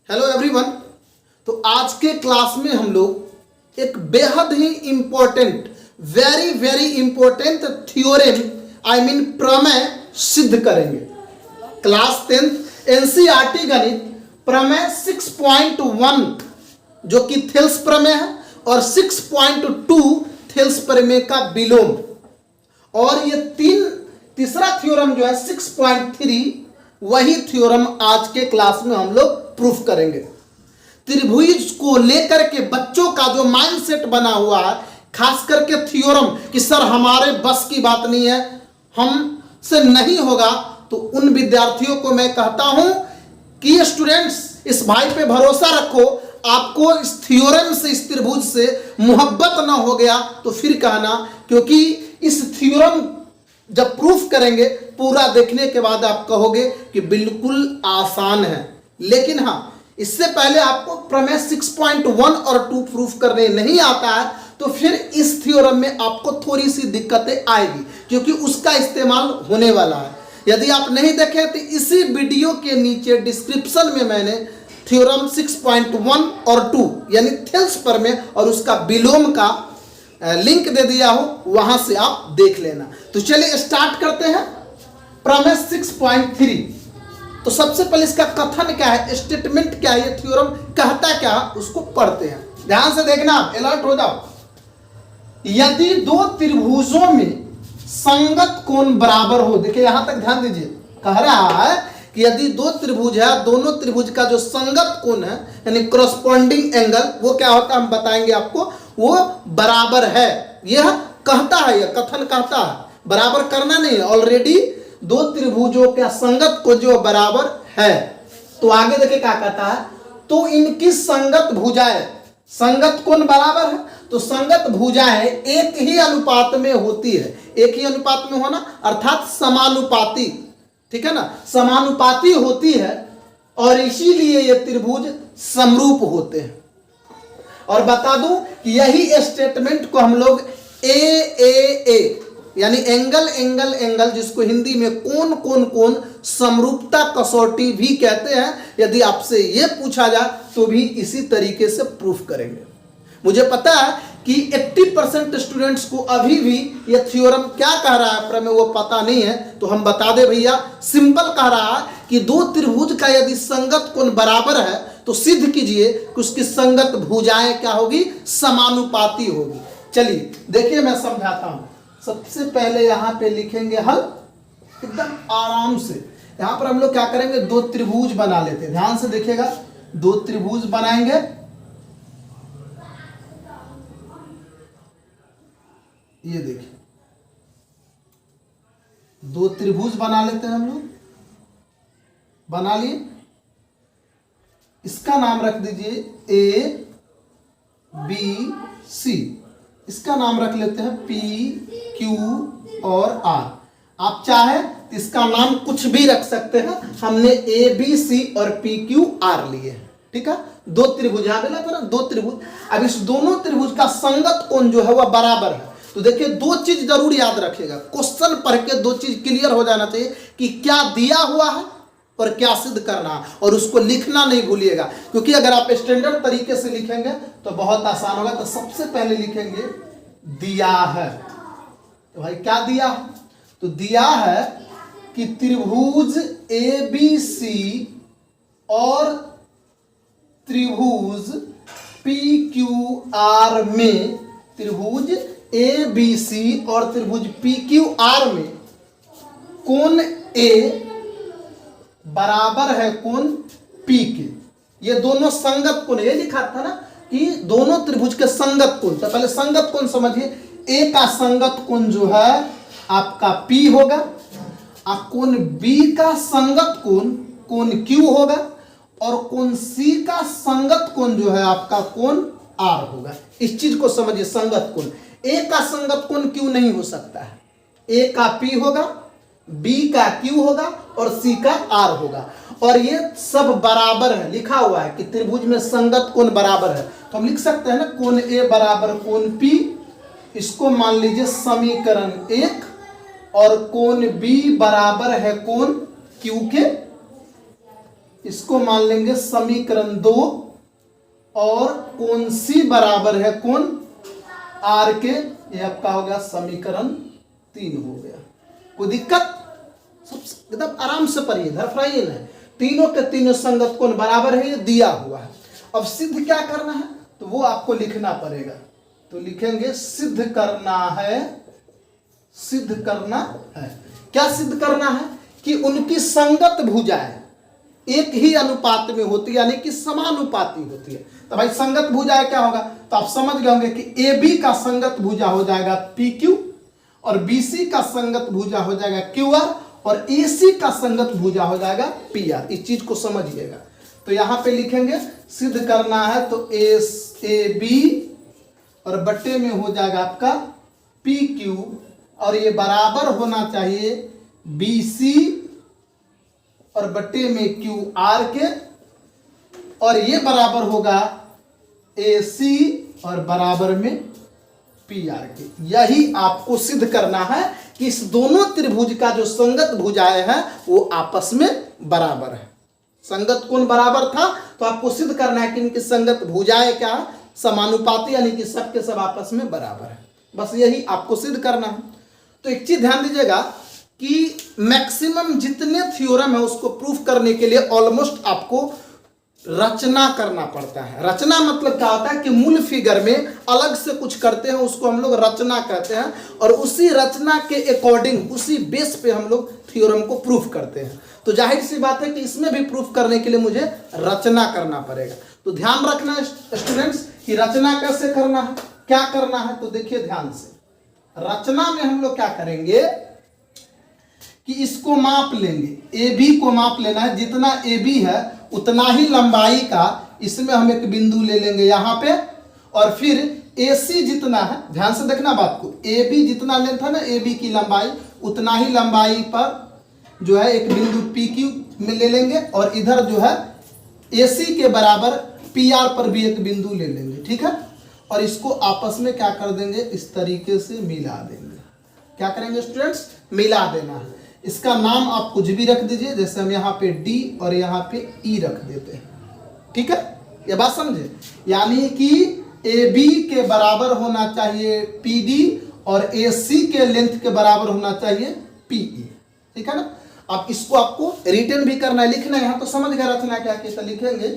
Hello everyone. तो आज के क्लास में हम लोग एक बेहद ही important very very important theorem प्रमेय सिद्ध करेंगे। क्लास 10th एनसीईआरटी गणित प्रमेय 6.1 जो कि थेल्स प्रमेय है और 6.2 थेल्स प्रमेय का विलोम, और ये तीसरा थ्योरम जो है 6.3 वही थ्योरम आज के क्लास में हम लोग प्रूफ करेंगे। त्रिभुज को लेकर के बच्चों का जो माइंडसेट बना हुआ है, खास करके थ्योरम कि सर हमारे बस की बात नहीं है, हमसे नहीं होगा, तो उन विद्यार्थियों को मैं कहता हूं कि स्टूडेंट्स इस भाई पे भरोसा रखो। आपको इस थ्योरम से, इस त्रिभुज से मोहब्बत ना हो गया तो फिर कहना, क्योंकि इस थ्योरम जब प्रूफ करेंगे पूरा देखने के बाद आप कहोगे कि बिल्कुल आसान है। लेकिन हाँ, इससे पहले आपको प्रमेय 6.1 और 2 प्रूफ करने नहीं आता है तो फिर इस थ्योरम में आपको थोड़ी सी दिक्कतें आएगी, क्योंकि उसका इस्तेमाल होने वाला है। यदि आप नहीं देखे तो इसी वीडियो के नीचे डिस्क्रिप्शन में मैंने थ्योरम 6.1 और 2 यानी थेल्स प्रमेय और उसका विलोम का लिंक दे दिया हो, वहां से आप देख लेना। तो चलिए स्टार्ट करते हैं प्रमेय 6.3। तो सबसे पहले इसका कथन क्या है, स्टेटमेंट क्या है, ये थ्योरम कहता क्या है, उसको पढ़ते हैं। ध्यान से देखना, आप अलर्ट हो जाओ। यदि दो त्रिभुजों में संगत कोण बराबर हो, देखिए यहां तक ध्यान दीजिए, कह रहा है कि यदि दो त्रिभुज है, दोनों त्रिभुज का जो संगत कोण है यानी करस्पॉन्डिंग एंगल, वो क्या होता है हम बताएंगे आपको, वो बराबर है। यह कहता है, यह कथन कहता है, बराबर करना नहीं है, ऑलरेडी दो त्रिभुजों का संगत कोण जो बराबर है। तो आगे देखिए क्या कहता है, तो इनकी संगत भुजाएं, संगत कोण बराबर है तो संगत भुजाएं एक ही अनुपात में होती है। एक ही अनुपात में होना अर्थात समानुपाती, ठीक है ना, समानुपाती होती है, और इसीलिए ये त्रिभुज समरूप होते हैं। और बता दूं कि यही स्टेटमेंट को हम लोग ए यानी एंगल एंगल एंगल, जिसको हिंदी में कोण कोण कोण समरूपता कसौटी भी कहते हैं, यदि आपसे यह पूछा जाए तो भी इसी तरीके से प्रूफ करेंगे। मुझे पता है कि 80% स्टूडेंट्स को अभी भी यह थ्योरम क्या कह रहा है प्रमेय वो पता नहीं है, तो हम बता दे भैया। सिंपल कह रहा है कि दो त्रिभुज का यदि संगत कोण बराबर है तो सिद्ध कीजिए कि उसकी संगत भुजाएं क्या होगी, समानुपाती होगी। चलिए देखिए मैं समझाता हूं। सबसे पहले यहां पे लिखेंगे हल, एकदम आराम से। यहां पर हम लोग क्या करेंगे, दो त्रिभुज बना लेते हैं। ध्यान से देखिएगा, दो त्रिभुज बनाएंगे। ये देखिए, दो त्रिभुज बना लेते हैं हम लोग। बना लिए, इसका नाम रख दीजिए ए बी सी, इसका नाम रख लेते हैं पी क्यू और आर। आप चाहे तो इसका नाम कुछ भी रख सकते हैं, हमने ए बी सी और पी क्यू आर लिए, ठीक है। दो त्रिभुज यहां पे लगा, दो त्रिभुज। अब इस दोनों त्रिभुज का संगत कोण जो है वह बराबर है। तो देखिए दो चीज जरूर याद रखिएगा, क्वेश्चन पढ़ के दो चीज क्लियर हो जाना चाहिए कि क्या दिया हुआ है और क्या सिद्ध करना है, और उसको लिखना नहीं भूलिएगा, क्योंकि अगर आप स्टैंडर्ड तरीके से लिखेंगे तो बहुत आसान होगा। तो सबसे पहले लिखेंगे दिया है। तो भाई क्या दिया है, तो दिया है कि त्रिभुज ए बी सी और त्रिभुज पी क्यू आर में, त्रिभुज ए बी सी और त्रिभुज पी क्यू आर में कोण ए बराबर है कोण पी के। ये दोनों संगत कोण, ये लिखा था ना कि दोनों त्रिभुज के संगत कोण। तो पहले संगत कोण समझिए। ए का संगत कोण जो है आपका पी होगा, और कोण बी का संगत कोण कोण क्यू होगा, और कोण सी का संगत कोण जो है आपका कोण आर होगा। इस चीज को समझिए, संगत कोण। ए का संगत कोण क्यू नहीं हो सकता है, ए का पी होगा, बी का क्यू होगा और सी का आर होगा, और ये सब बराबर है। लिखा हुआ है कि त्रिभुज में संगत कोण बराबर है, तो हम लिख सकते हैं ना कोण ए बराबर कोण पी, इसको मान लीजिए समीकरण 1, और कोण बी बराबर है कोण क्यू के, इसको मान लेंगे समीकरण 2 और कोण सी बराबर है कोण आर के, ये आपका हो गया समीकरण 3 हो गया। कोई दिक्कत? सब एकदम आराम से पढ़िए, धरफराइए नहीं। तीनों के तीनों संगत कोण बराबर है, ये दिया हुआ है। अब सिद्ध क्या करना है तो वो आपको लिखना पड़ेगा। तो लिखेंगे सिद्ध करना है, सिद्ध करना है। क्या सिद्ध करना है? कि उनकी संगत भुजाएं एक ही अनुपात में होती है, यानी कि समानुपाती होती है। तो भाई संगत भुजा क्या होगा, तो आप समझ गए होंगे कि ए बी का संगत भुजा हो जाएगा पी क्यू, और बी सी का संगत भुजा हो जाएगा क्यू आर, और ए सी का संगत भुजा हो जाएगा पी आर। इस चीज को समझिएगा। तो यहां पे लिखेंगे सिद्ध करना है तो ए बी और बट्टे में हो जाएगा आपका पी क्यू, और ये बराबर होना चाहिए बी सी और बट्टे में क्यू आर के, और ये बराबर होगा ए सी और बराबर में पी आर के। यही आपको सिद्ध करना है कि इस दोनों त्रिभुज का जो संगत भुजाएं हैं वो आपस में बराबर है। संगत कोण बराबर था तो आपको सिद्ध करना है कि इनकी संगत भुजाएं क्या है, समानुपाती, यानी कि सब के सब आपस में बराबर है। बस यही आपको सिद्ध करना है। तो एक चीज ध्यान दीजिएगा कि मैक्सिमम जितने थ्योरम है उसको प्रूफ करने के लिए ऑलमोस्ट आपको रचना करना पड़ता है। रचना मतलब क्या होता है कि मूल फिगर में अलग से कुछ करते हैं, उसको हम लोग रचना कहते हैं, और उसी रचना के अकॉर्डिंग, उसी बेस पे हम लोग थ्योरम को प्रूफ करते हैं। तो जाहिर सी बात है कि इसमें भी प्रूफ करने के लिए मुझे रचना करना पड़ेगा। तो ध्यान रखना स्टूडेंट्स कि रचना कैसे करना है, क्या करना है। तो देखिए ध्यान से, रचना में हम लोग क्या करेंगे कि इसको माप लेंगे, ए बी को माप लेना है। जितना ए बी है उतना ही लंबाई का इसमें हम एक बिंदु ले लेंगे यहाँ पे, और फिर ए सी जितना है, ध्यान से देखना बात को, ए बी जितना लेंथ है ना ए बी की लंबाई, उतना ही लंबाई पर जो है एक बिंदु पी क्यू में ले लेंगे, और इधर जो है ए सी के बराबर पी आर पर भी एक बिंदु ले लेंगे। ठीक है, और इसको आपस में क्या कर देंगे, इस तरीके से मिला देंगे। क्या करेंगे स्टूडेंट्स, मिला देना है। इसका नाम आप कुछ भी रख दीजिए, जैसे हम यहाँ पे डी और यहाँ पे ई रख देते हैं। ठीक है, ये बात समझे, यानी कि ए बी के बराबर होना चाहिए पी डी, और ए सी के लेंथ के बराबर होना चाहिए पी ई। ठीक है ना। अब इसको आपको रिटर्न भी करना है, लिखना है यहाँ, तो समझ गया रचना क्या की। तो लिखेंगे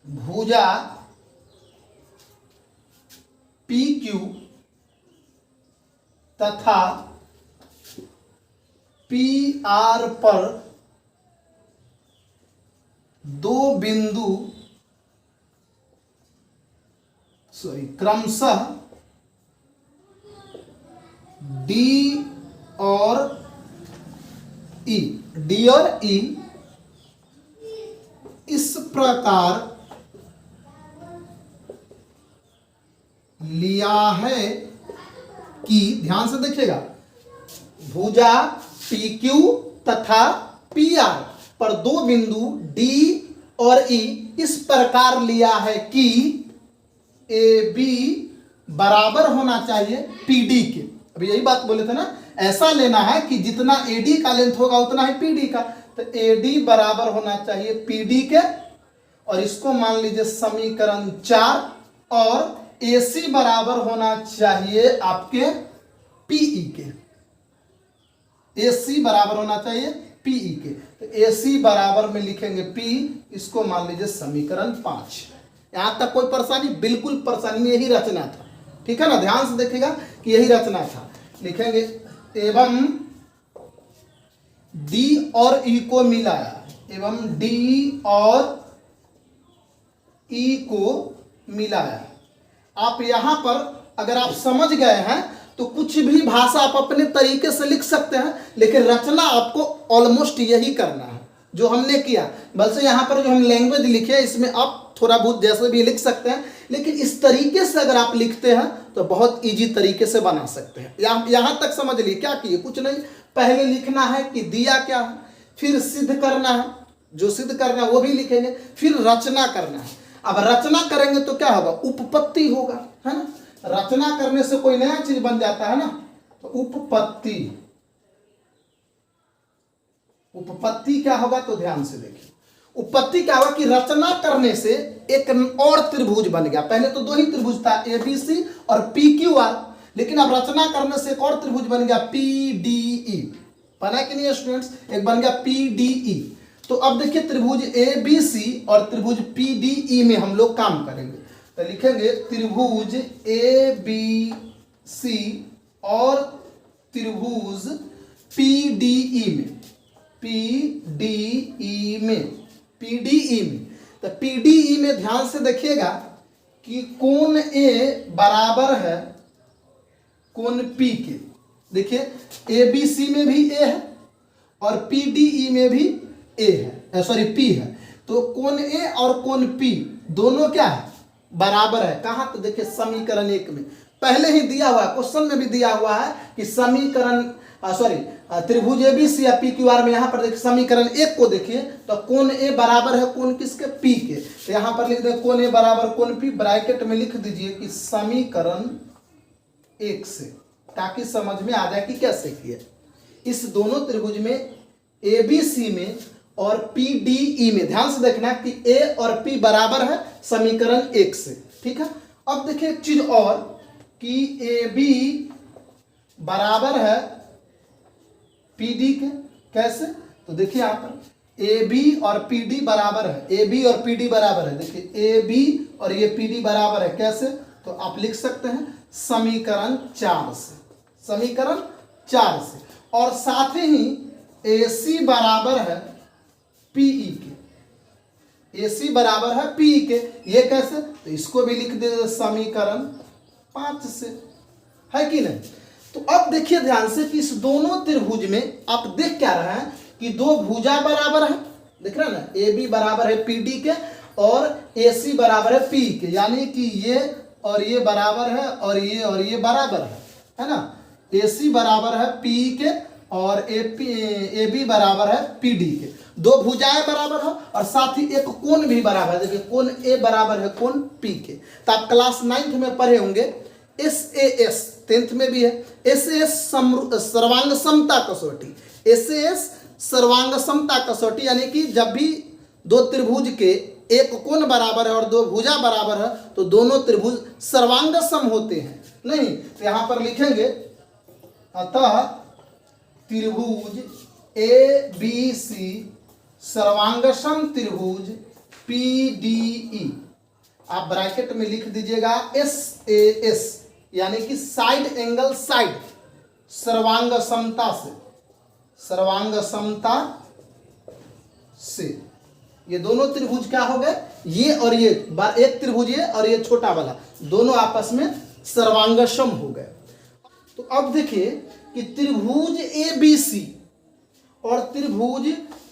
भुजा पी क्यू तथा पी आर पर दो बिंदु क्रमशः डी और ई, डी और ई इस प्रकार लिया है कि, ध्यान से देखिएगा, भुजा पी क्यू तथा पी आर पर दो बिंदु डी और ई इस प्रकार लिया है कि ए बी बराबर होना चाहिए पी डी के। अभी यही बात बोले थे ना, ऐसा लेना है कि जितना ए डी का लेंथ होगा उतना ही पी डी का। तो ए डी बराबर होना चाहिए पी डी के, और इसको मान लीजिए समीकरण 4, और ए सी बराबर होना चाहिए आपके पीई के। ए सी बराबर होना चाहिए पीई के। तो ए सी बराबर में लिखेंगे पी, इसको मान लीजिए समीकरण 5। यहां तक कोई परेशानी? बिल्कुल परेशानी नहीं, यही रचना था। ठीक है ना, ध्यान से देखिएगा कि यही रचना था। लिखेंगे एवं डी और ई को मिलाया, एवं डी और ई को मिलाया। आप यहां पर अगर आप समझ गए हैं तो कुछ भी भाषा आप अपने तरीके से लिख सकते हैं, लेकिन रचना आपको ऑलमोस्ट यही करना है जो हमने किया। बल्कि यहाँ पर जो हम लैंग्वेज लिखे इसमें आप थोड़ा बहुत जैसे भी लिख सकते हैं, लेकिन इस तरीके से अगर आप लिखते हैं तो बहुत इजी तरीके से बना सकते हैं। यहाँ तक समझ लिए क्या किए, कुछ नहीं, पहले लिखना है कि दिया क्या है, फिर सिद्ध करना है, जो सिद्ध करना है वो भी लिखेंगे, फिर रचना करना है। अब रचना करेंगे तो क्या होगा, उपपत्ति होगा, है ना। रचना करने से कोई नया चीज बन जाता है ना, तो उपपत्ति, उपपत्ति क्या होगा, तो ध्यान से देखिए, उत्पत्ति क्या हुआ कि रचना करने से एक और त्रिभुज बन गया। पहले तो दो ही त्रिभुज था, ABC और PQR, लेकिन अब रचना करने से एक और त्रिभुज बन गया PDE। बना कि नहीं स्टूडेंट्स? एक बन गया PDE। तो अब देखिए त्रिभुज ABC और त्रिभुज PDE में हम लोग काम करेंगे। तो लिखेंगे त्रिभुज ABC और त्रिभुज PDE में, PDE में। तो PDE में ध्यान से देखिएगा कि कोण A बराबर है कोण P के। देखिए ABC में भी A है और PDE में भी A है, सॉरी P है। तो कोण A और कोण P दोनों क्या है? बराबर है। कहाँ? तो देखिए समीकरण 1 में पहले ही दिया हुआ है, क्वेश्चन में भी दिया हुआ है कि समीकरण त्रिभुज ABC या PQR में यहाँ पर देखिए समीकरण 1 को देखिए तो कोण A बराबर है कोण किसके? P के। तो यहाँ पर लिख दें कोण A बराबर कोण P, ब्रैकेट में लिख दीजिए कि समीकरण 1 से, ताकि समझ में आ जाए कि कैसे किया। इस दोनों त्रिभुज में ABC में और PDE में ध्यान से देखना कि A और P बराबर है समीकरण 1 से। ठीक है। अब देखिए एक चीज और कि AB बराबर है PD के। कैसे? तो देखिए यहाँ पर AB और PD बराबर है, AB और PD बराबर है। देखिए AB और ये PD बराबर है। कैसे? तो आप लिख सकते हैं समीकरण 4 से, समीकरण 4 से। और साथ ही AC बराबर है PE के, AC बराबर है PE के। ये कैसे? तो इसको भी लिख दे समीकरण 5 से, है कि नहीं? तो अब देखिए ध्यान से कि इस दोनों त्रिभुज में आप देख क्या रहे हैं कि दो भुजा बराबर है। देख रहे हैं ना? AB बराबर है PD के और AC बराबर है PE के, यानी कि ये और ये बराबर है और ये बराबर है ना? AC बराबर है PE के और AB बराबर है PD के। दो भुजाएं बराबर है और साथ ही एक कोण भी बराबर है। देखिए कोण A बराबर है कोण P के। तो आप क्लास 9th में पढ़े होंगे SAS, 10th में भी है SAS सर्वांग समता कसौटी। SAS सर्वांग समता कसौटी, यानी कि जब भी दो त्रिभुज के एक कोण बराबर है और दो भुजा बराबर है तो दोनों त्रिभुज सर्वांग सम होते हैं। नहीं तो यहां पर लिखेंगे अतः त्रिभुज ABC सर्वांगसम त्रिभुज PDE, आप ब्रैकेट में लिख दीजिएगा SAS, यानी कि साइड एंगल साइड, सर्वांग समता से, सर्वांग समता से। ये दोनों त्रिभुज क्या हो गए? ये और ये, एक त्रिभुज ये और ये छोटा वाला, दोनों आपस में सर्वांगसम हो गए। तो अब देखिए कि त्रिभुज ABC और त्रिभुज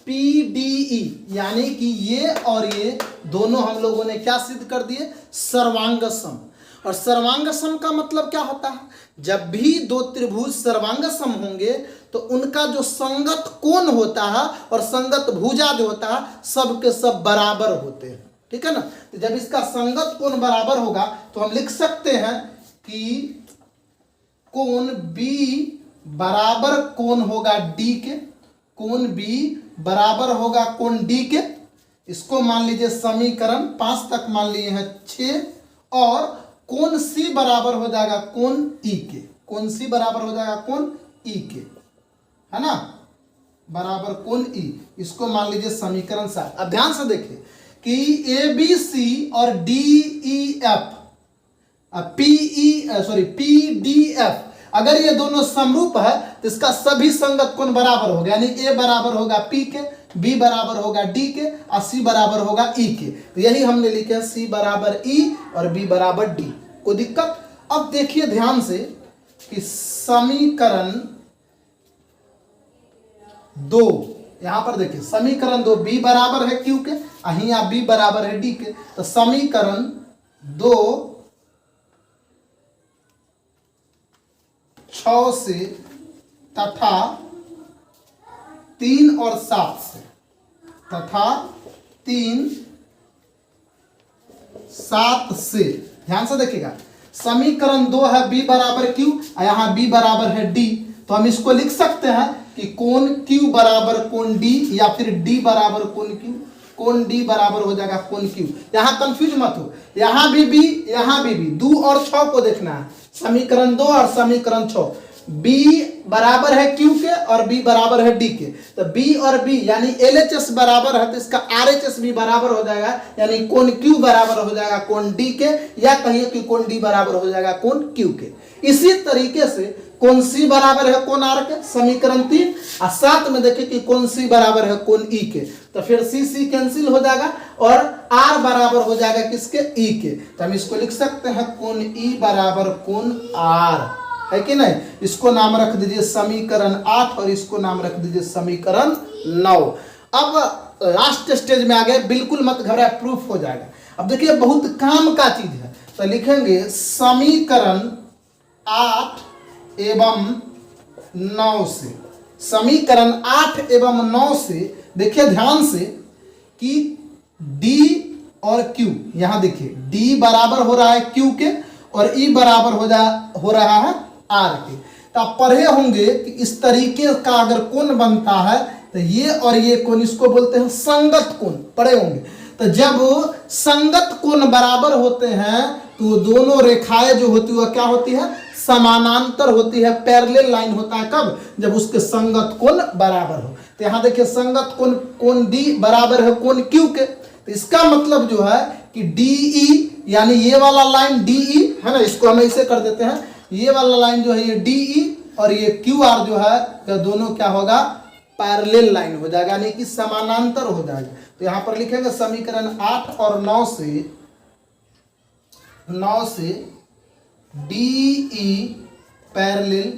PDE, यानी कि ये और ये दोनों हम लोगों ने क्या सिद्ध कर दिए? सर्वांगसम। और सर्वांगसम का मतलब क्या होता है? जब भी दो त्रिभुज सर्वांगसम होंगे तो उनका जो संगत कोण होता है और संगत भुजा जो होता है सब के सब बराबर होते हैं। ठीक है ना? तो जब इसका संगत कोण बराबर होगा तो हम लिख सकते हैं कि कोण B बराबर कोण होगा D के, कोण B बराबर होगा कोण D के। इसको मान लीजिए समीकरण 5 तक मान लिए हैं 6। और कोण C बराबर हो जाएगा कोण E के, कोण C बराबर हो जाएगा कोण E के, है ना? बराबर कोण E, इसको मान लीजिए समीकरण 7। अब ध्यान से देखिए कि ABC और DEF PDF अगर ये दोनों समरूप है तो इसका सभी संगत कोण बराबर होगा, यानी A बराबर होगा P के, B बराबर होगा D के और C बराबर होगा E के। तो यही हमने लिखा C बराबर E और B बराबर D। कोई दिक्कत? अब देखिए ध्यान से कि समीकरण 2, यहां पर देखिए समीकरण 2 B बराबर है Q के, यहाँ B बराबर है D के। तो समीकरण 2 6 से तथा 3 और 7 से, तथा 3 7 से, ध्यान से देखिएगा समीकरण 2 है B बराबर Q और यहाँ B बराबर है D। तो हम इसको लिख सकते हैं कि कोण Q बराबर कोण D या फिर D बराबर कोण Q। कोण डी बराबर हो जाएगा कोण क्यू। यहाँ कंफ्यूज मत हो, यहाँ भी बी, यहाँ भी बी, 2 और 6 को देखना है, समीकरण 2 और समीकरण 6। बी बराबर है क्यू के और बी बराबर है डी के, तो बी और बी यानी एलएचएस बराबर है तो इसका आरएचएस भी बराबर हो जाएगा, यानी कोण क्यू बराबर हो जाएगा कोण डी के, या कहिए कि कोण डी बराबर हो जाएगा कोण क्यू के। इसी तरीके से कोण सी बराबर है कोण आर के, समीकरण 3, और साथ में देखिए कि कोण सी बराबर है कोण ई के, तो फिर सी सी कैंसिल हो जाएगा और आर बराबर हो जाएगा किसके, ई के। तो हम इसको लिख सकते हैं कोण ई बराबर कोण आर, है कि नहीं। इसको नाम रख दीजिए समीकरण 8 और इसको नाम रख दीजिए समीकरण 9। अब लास्ट स्टेज में आ गए, बिल्कुल मत घबराए, प्रूफ हो जाएगा। अब देखिए बहुत काम का चीज है, तो लिखेंगे समीकरण 8 एवं 9 से, समीकरण 8 एवं 9 से देखिए ध्यान से कि D और Q, यहां देखिए D बराबर हो रहा है Q के और E बराबर हो रहा है R के। तो आप पढ़े होंगे कि इस तरीके का अगर कोण बनता है तो ये और ये कोण, इसको बोलते हैं संगत कोण, पढ़े होंगे। तो जब संगत कोण बराबर होते हैं तो दोनों रेखाएं जो होती है वह क्या होती है, समानांतर होती है, पैरेलल लाइन होता है। कब, जब उसके संगत कोण बराबर हो। तो यहाँ देखिए संगत कोण कोण डी बराबर है कोण क्यू के, तो इसका मतलब जो है कि डीई यानी ये वाला लाइन डीई है ना, इसको हम ऐसे कर देते हैं, ये वाला लाइन जो है ये डीई और ये क्यू आर जो है तो दोनों क्या होगा, पैरेलल लाइन हो जाएगा, यानी कि समानांतर हो जाएगा। तो यहाँ पर लिखेंगे समीकरण 8 और 9 से डीई पैरेलल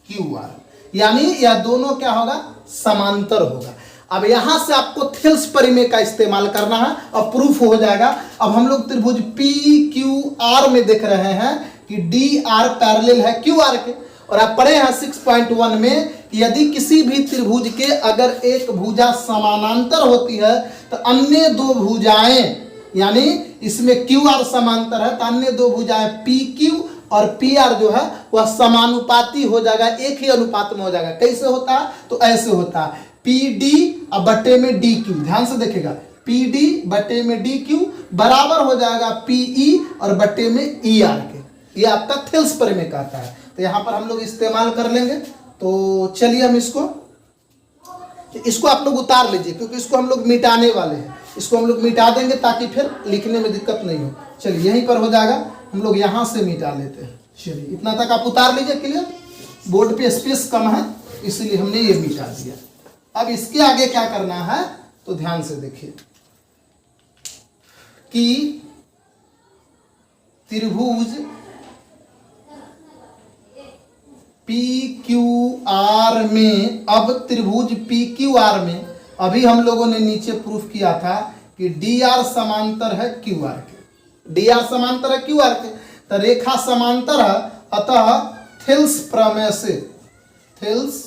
क्यू आर, यानी यह दोनों क्या होगा, समांतर होगा। अब यहां से आपको थेल्स परिमेय का इस्तेमाल करना है और प्रूफ हो जाएगा। अब हम लोग त्रिभुज पी क्यू आर में देख रहे हैं कि डी आर पैरेलल है क्यू आर के, और आप पढ़े हैं 6.1 में कि यदि किसी भी त्रिभुज के अगर एक भुजा समानांतर होती है तो अन्य दो भुजाएं, यानी इसमें क्यू आर समांतर है तो अन्य दो भुजाएं पी क्यू और पी आर जो है वह समानुपाती हो जाएगा, एक ही अनुपात में हो जाएगा। कैसे होता है, तो ऐसे होता है पी डी और बटे में डी क्यू, ध्यान से देखेगा, पी डी बटे में डी क्यू बराबर हो जाएगा पीई और बटे में ई आर के। ये आपका थेल्स परिमेय कहता है, तो यहाँ पर हम लोग इस्तेमाल कर लेंगे। तो चलिए हम इसको आप लोग उतार लीजिए, क्योंकि इसको हम लोग मिटाने वाले हैं, इसको हम लोग मिटा देंगे ताकि फिर लिखने में दिक्कत नहीं हो। चलिए यहीं पर हो जाएगा, हम लोग यहाँ से मिटा लेते हैं। चलिए इतना तक आप उतार लीजिए, क्लियर, बोर्ड पे स्पेस कम है इसलिए हमने ये मिटा दिया। अब इसके आगे क्या करना है, तो ध्यान से देखिए कि त्रिभुज पी क्यू आर में, अब त्रिभुज पी क्यू आर में अभी हम लोगों ने नीचे प्रूफ किया था कि डी आर समांतर है क्यू आर के, डी आर समांतर है क्यू आर के, तो रेखा समांतर है, अतः थेल्स प्रमेय से, थेल्स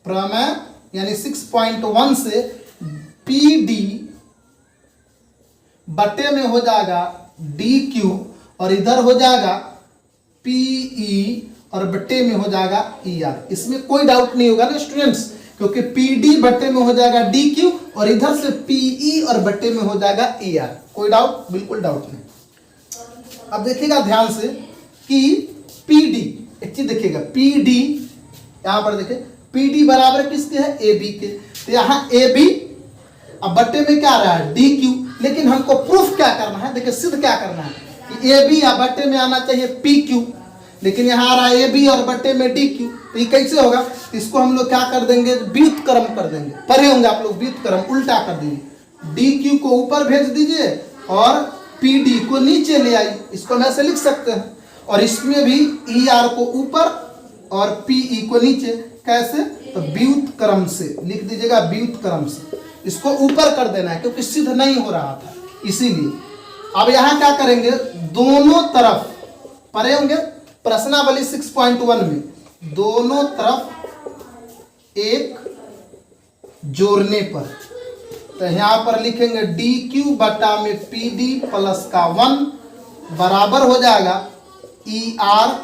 प्रमेय यानी 6.1 से पी डी बटे में हो जाएगा डी क्यू और इधर हो जाएगा पीई और बटे में हो जाएगा ई आर। इसमें कोई डाउट नहीं होगा ना स्टूडेंट्स, क्योंकि पी डी बटे में हो जाएगा डी क्यू और इधर से पीई और बटे में हो जाएगा ई आर। कोई डाउट, बिल्कुल डाउट नहीं। अब देखिएगा ध्यान से कि पी डी, एक चीज देखिएगा, पी डी यहां पर देखिए पी डी बराबर किसके है, ए बी के, तो यहाँ ए बी अब बटे में क्या आ रहा है, डी क्यू। लेकिन हमको प्रूफ क्या करना है, देखिए सिद्ध क्या करना है कि ए बी या बटे में आना चाहिए पी क्यू, लेकिन यहाँ आ रहा है ए बी और बटे में डी क्यू, तो ये कैसे होगा, तो इसको हम लोग क्या कर देंगे, व्युत्क्रम कर देंगे। पढ़े होंगे आप लोग, व्युत्क्रम उल्टा कर दीजिए, डी क्यू को ऊपर भेज दीजिए और पी डी को नीचे ले आइए, इसको हम ऐसे लिख सकते हैं। और इसमें भी ई आर को ऊपर और पीई को नीचे, कैसे, तो व्युत्क्रम से लिख दीजिएगा, व्युत्क्रम से इसको ऊपर कर देना है क्योंकि सिद्ध नहीं हो रहा था इसीलिए। अब यहां क्या करेंगे, दोनों तरफ पढ़े होंगे प्रश्नावली 6.1 में, दोनों तरफ एक जोड़ने पर, तो यहां पर लिखेंगे डी क्यू बटा में पी डी प्लस का 1 बराबर हो जाएगा ई आर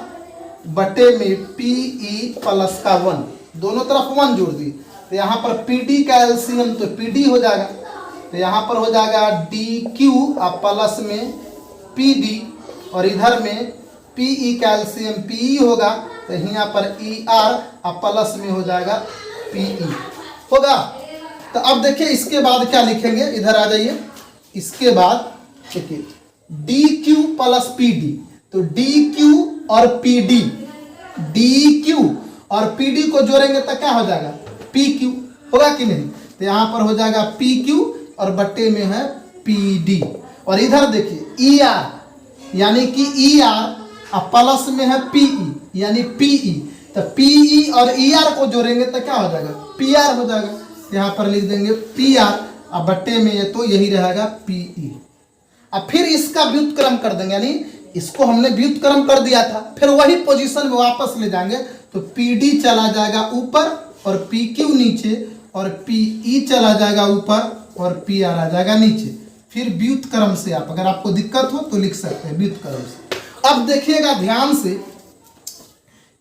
बटे में पीई प्लस का 1, दोनों तरफ 1 जोड़ दी, तो यहाँ पर PD का एलसीएम तो PD हो जाएगा, तो यहाँ पर हो जाएगा DQ अब प्लस में PD, और इधर में PE का एलसीएम PE होगा, तो यहाँ पर ER अब प्लस में हो जाएगा PE होगा। तो अब देखिए इसके बाद क्या लिखेंगे, इधर आ जाइए। इसके बाद देखिए DQ प्लस PD, तो DQ और PD, DQ और PD को जोड़ेंगे तो क्या हो जाएगा PQ होगा कि नहीं। तो यहाँ पर हो जाएगा PQ और बट्टे में है PD, और इधर देखिए ER यानी कि ER अब प्लस में है PE यानी PE, तो PE और ER को जोड़ेंगे तो क्या हो जाएगा PR हो जाएगा। यहाँ पर लिख देंगे PR, अब बट्टे में ये तो यही रहेगा PE। अब फिर इसका व्युत्क्रम कर देंगे, यानी इसको हमने व्युत्क्रम कर दिया था, फिर वही पोजीशन में वापस ले जाएंगे, तो PD चला जाएगा ऊपर और PQ नीचे, और PE चला जाएगा ऊपर और PR आ जाएगा नीचे। फिर व्युत्क्रम से आप, अगर आपको दिक्कत हो तो लिख सकते हैं व्युत्क्रम से। अब देखिएगा ध्यान से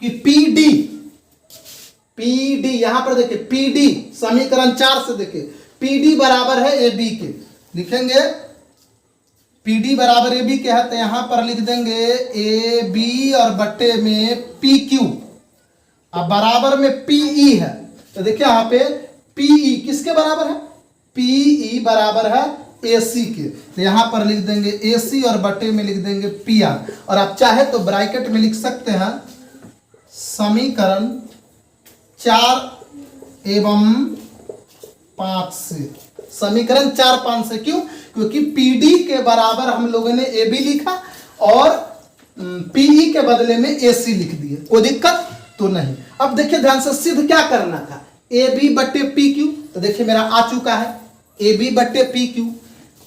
कि PD यहां पर देखिए PD समीकरण 4 से देखिए PD बराबर है AB के, लिखेंगे PD बराबर AB के है, तो यहां पर लिख देंगे AB और बट्टे में PQ, अब बराबर में PE है, तो देखिए यहाँ पे PE किसके बराबर है, PE बराबर है AC के, तो यहां पर लिख देंगे AC और बट्टे में लिख देंगे PR, और आप चाहे तो ब्रैकेट में लिख सकते हैं समीकरण 4 एवं 5 से, समीकरण 4 5 से। क्यों, क्योंकि PD के बराबर हम लोगों ने AB लिखा और PE के बदले में AC लिख दिए, कोई दिक्कत तो नहीं। अब देखिए ध्यान से सिद्ध क्या करना था, AB बट्टे PQ, तो देखिए मेरा आ चुका है AB बट्टे PQ,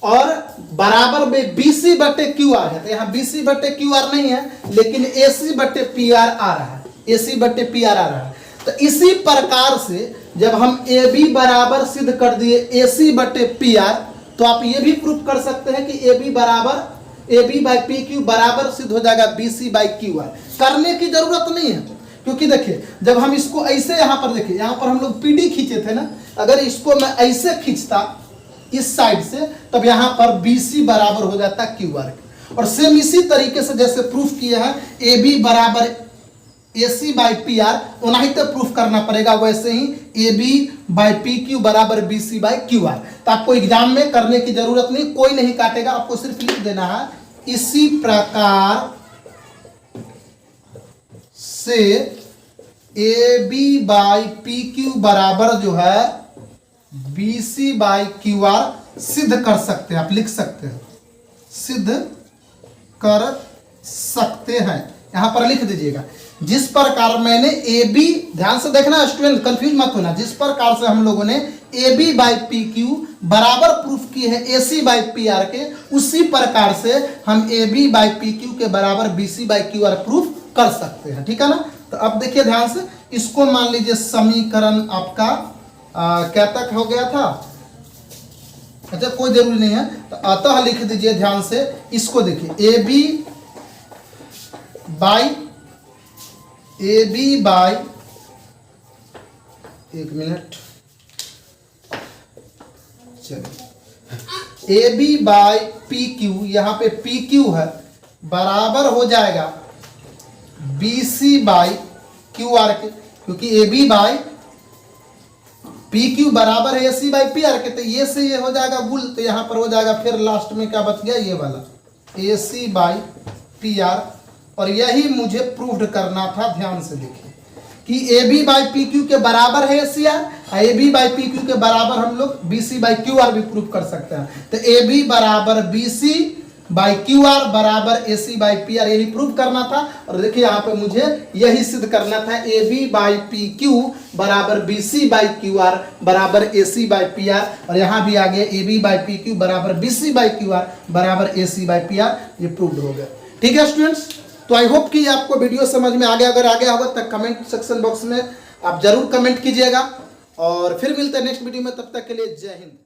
और बराबर में BC बट्टे QR है, तो यहाँ BC बट्टे QR नहीं है, लेकिन AC बट्टे PR आ रहा है, AC बट्टे PR आ रहा है। तो इसी प्रकार से जब हम AB बराबर सिद्ध कर दिए AC बट्टे PR, तो आप ये भी प्रूफ कर सकते हैं कि AB बराबर AB बाई PQ बराबर सिद्ध हो जाएगा BC बाई QR। करने की जरूरत नहीं है, क्योंकि देखिए जब हम इसको ऐसे यहाँ पर देखिए, यहाँ पर हम लोग PD खींचे थे ना, अगर इसको मैं ऐसे खींचता इस साइड से, तब यहाँ पर BC बराबर हो जाता QR के। और सेम इसी तरीके से जैसे प्रूफ किए हैं AB बराबर AC बाई PR, उन्हीं तो प्रूफ करना पड़ेगा, वैसे ही AB बाई PQ बराबर BC बाई QR। तो आपको एग्जाम में करने की जरूरत नहीं, कोई नहीं काटेगा, आपको सिर्फ लिख देना है इसी प्रकार से AB बाई PQ बराबर जो है BC बाई QR सिद्ध कर सकते हैं, आप लिख सकते हैं सिद्ध कर सकते हैं। यहां पर लिख दीजिएगा जिस प्रकार मैंने AB, ध्यान से देखना स्टूडेंट, कंफ्यूज मत होना, जिस प्रकार से हम लोगों ने AB बाई PQ बराबर प्रूफ किए हैं AC बाई PR के, उसी प्रकार से हम AB बाई PQ के बराबर BC बाई QR प्रूफ कर सकते हैं, ठीक है ना। तो अब देखिए ध्यान से, इसको मान लीजिए समीकरण आपका क्या तक हो गया था, अच्छा कोई जरूरी नहीं है, तो अतः लिख दीजिए ध्यान से, इसको देखिए AB बाई एक मिनट, चलिए AB बाई PQ, यहाँ पे PQ है बराबर हो जाएगा BC बाई QR के, क्योंकि AB बाई PQ बराबर है AC बाई PR के, तो ये से ये हो जाएगा गुल, तो यहाँ पर हो जाएगा फिर लास्ट में क्या बच गया, ये वाला AC बाई PR, और यही मुझे प्रूव करना था। ध्यान से देखिए कि AB बाई PQ के बराबर है ACR, AB बाई PQ के बराबर हम लोग BC बाई QR भी प्रूव कर सकते हैं। तो AB बराबर BC बाई QR बराबर AC बाई PR, यही प्रूव करना था। और देखिए यहाँ पे मुझे यही सिद्ध करना था, AB बाई PQ बराबर BC बाई QR बराबर AC बाई PR, और यहाँ भी आ गया AB बाई PQ बराबर BC बाई QR बराबर AC बाई PR, ये प्रूव हो गया। ठीक है स्टूडेंट्स, तो आई होप कि आपको वीडियो समझ में आ गया। अगर आ गया होगा तो कमेंट सेक्शन बॉक्स में आप जरूर कमेंट कीजिएगा, और फिर मिलते हैं नेक्स्ट वीडियो में, तब तक के लिए जय हिंद।